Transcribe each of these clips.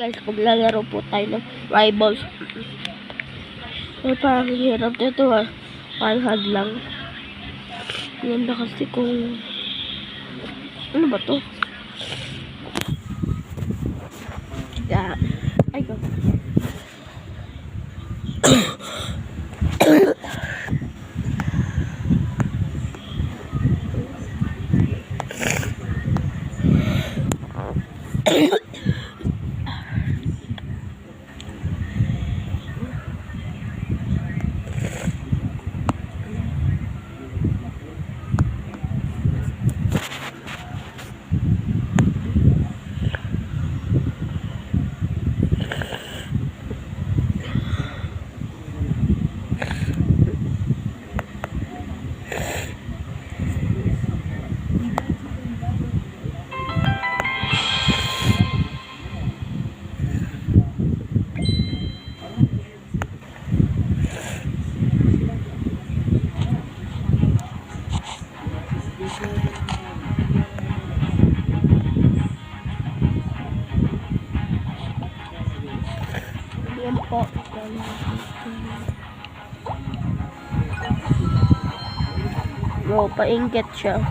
Guys, maglalaro po tayo ng Rivals. Ay, parang hirap dito ah. One hand lang. Ganda kasi kung... Ano ba to? Yeah. Ay, go. Yan po. Bro, painggit siya.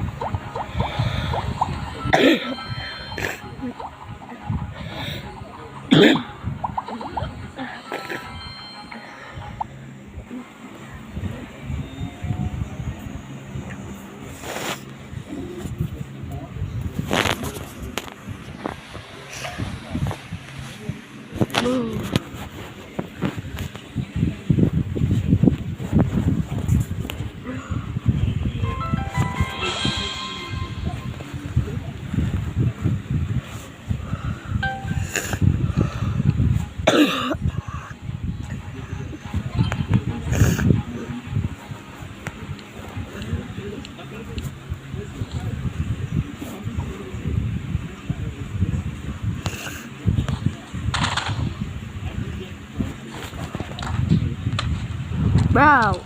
Bro!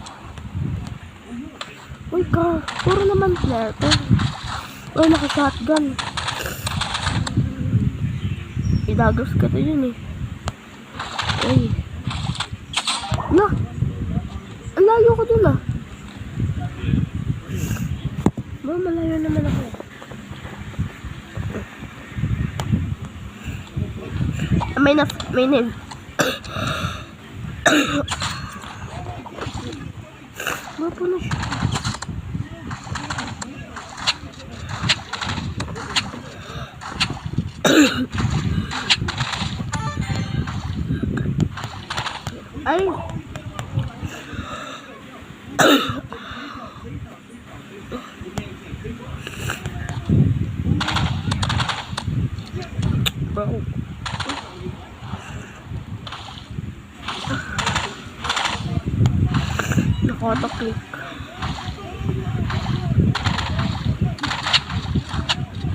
Uy ka, puro naman player to. Uy, naka-shotgun. Idagos ka to yun eh. Uy. Na! Ang layo ko dun ah. Bro, malayo naman ako. May name. Mapo na siya. Ay. Bro. Naka-auto-click.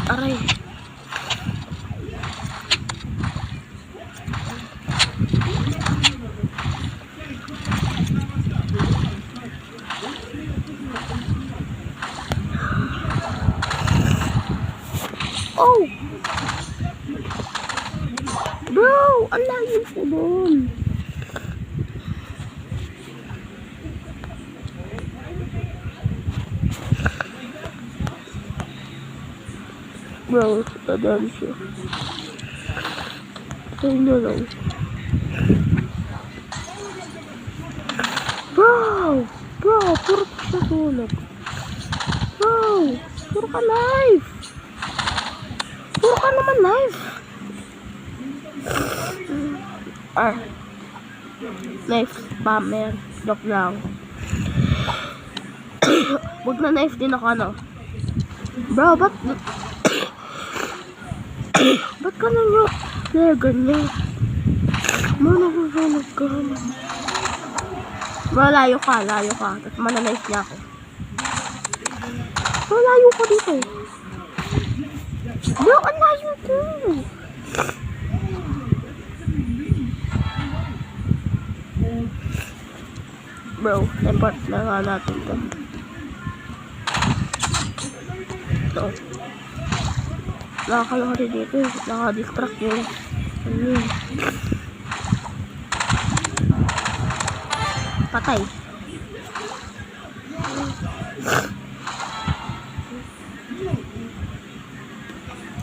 Aray. Oh! Bro! Ang layo ko doon. Bro, tadaan siya. Tayo na lang. Bro! Bro, puro ka siya sunog. Bro! Puro ka live! Puro ka naman live! Knife spammer. Joke lang. Huwag na knife din ako ano. Bro, ba't ka na nyo? Kaya ganyan. Muna ko sunog ka. Bro, layo ka. Tapos mananife niya ako. Bro, layo ko dito. Bro, ang layo ko. Bro, report na nga natin to. Ito. Nakakalahari dito. Nakadistract yung Patay.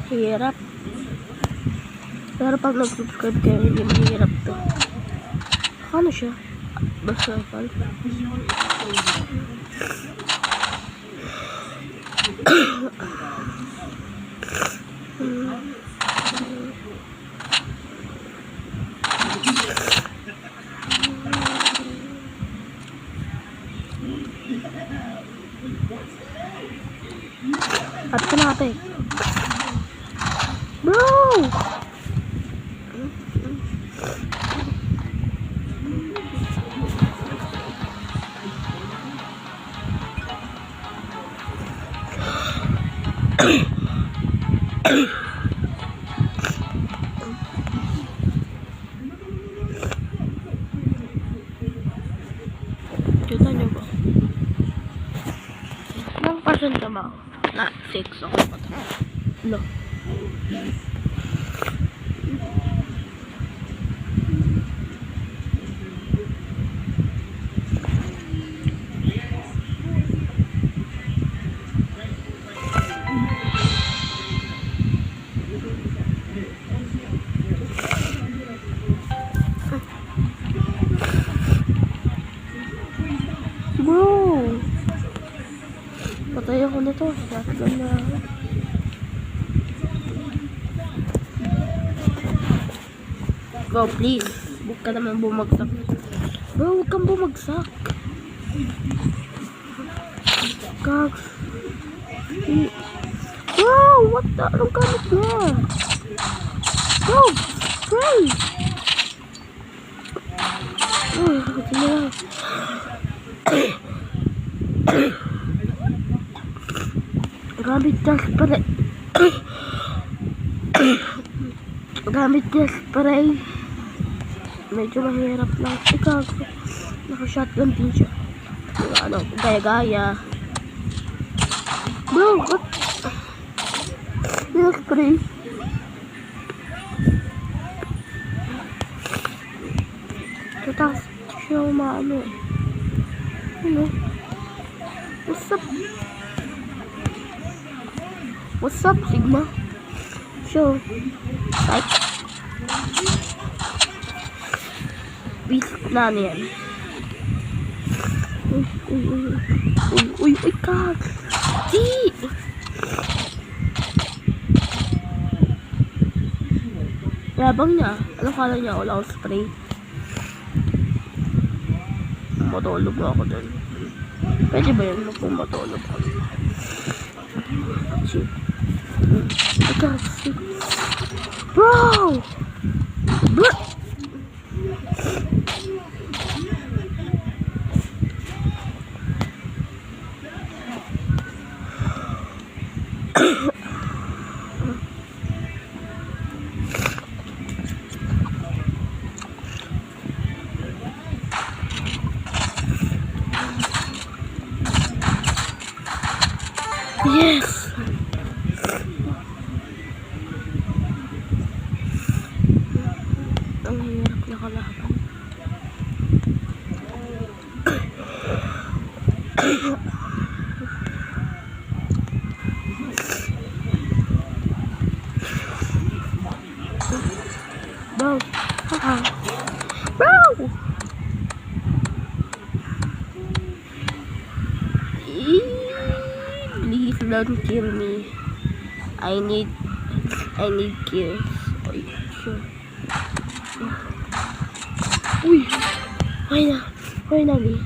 Hirap. Pero pag nag-subscribe kayo, hindi mahirap to. Ano siya? Basta pal. At natin. Bro! Kita niyo ba? Ilang percent ka ba? Na, 6 ako pa. No. Bro! Patay ako nito. Shotgun na. Bro, please. Huwag ka naman bumagsak. Bro, huwag kang bumagsak. Gags. Bro, what the? Anong gamit niya? Bro, pray! Oh, sakit na lang. Gamit na spray. Gamit na spray. Medyo mahirap lang. Ikaw, naka-shotgun din siya. Ano, gaya-gaya. Bro, what? Yung spray. Tatas siya umaano. Ano? What's up? What's up, Sigma? Show. Like. Beast na yan. Uy, kak. Di! Yabang niya. Ano kala niya? Wala akong spray. Matulog na ako dun. Pwede ba yun kung matulog ako? Shit. Bro! Bro! Yes! Ang hirap na kalaban. Bro! Bro! Please don't kill me. I need kills. Ay, sure. Uy! Finally.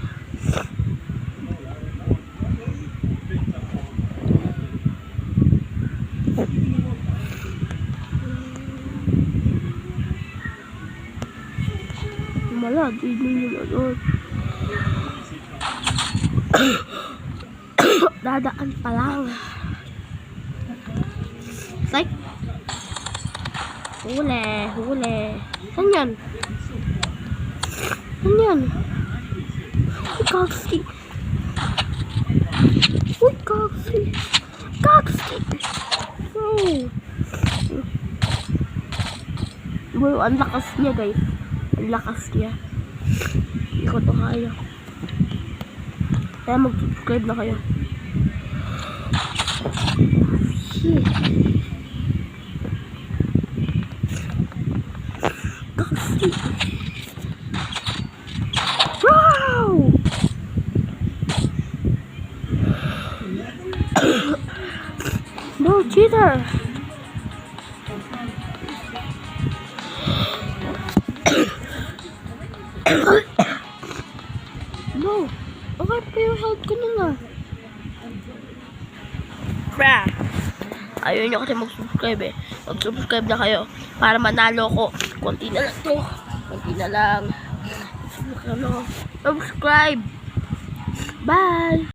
Wala, di nyo doon. Dadaan pa lang. Like, huli. Saan yan? Uy, Kaksi. Wow, ang lakas niya guys. Ang lakas niya. Hindi ko to kaya. Kaya mag-subscribe na kayo. Shit. Wow! No, cheater! No! Okay pa yung health ko nun ah. Crap! Ayaw nyo kasi mag-subscribe eh. Mag-subscribe na kayo para manalo ko. Konti na lang to. Konti na lang. Subscribe. Bye!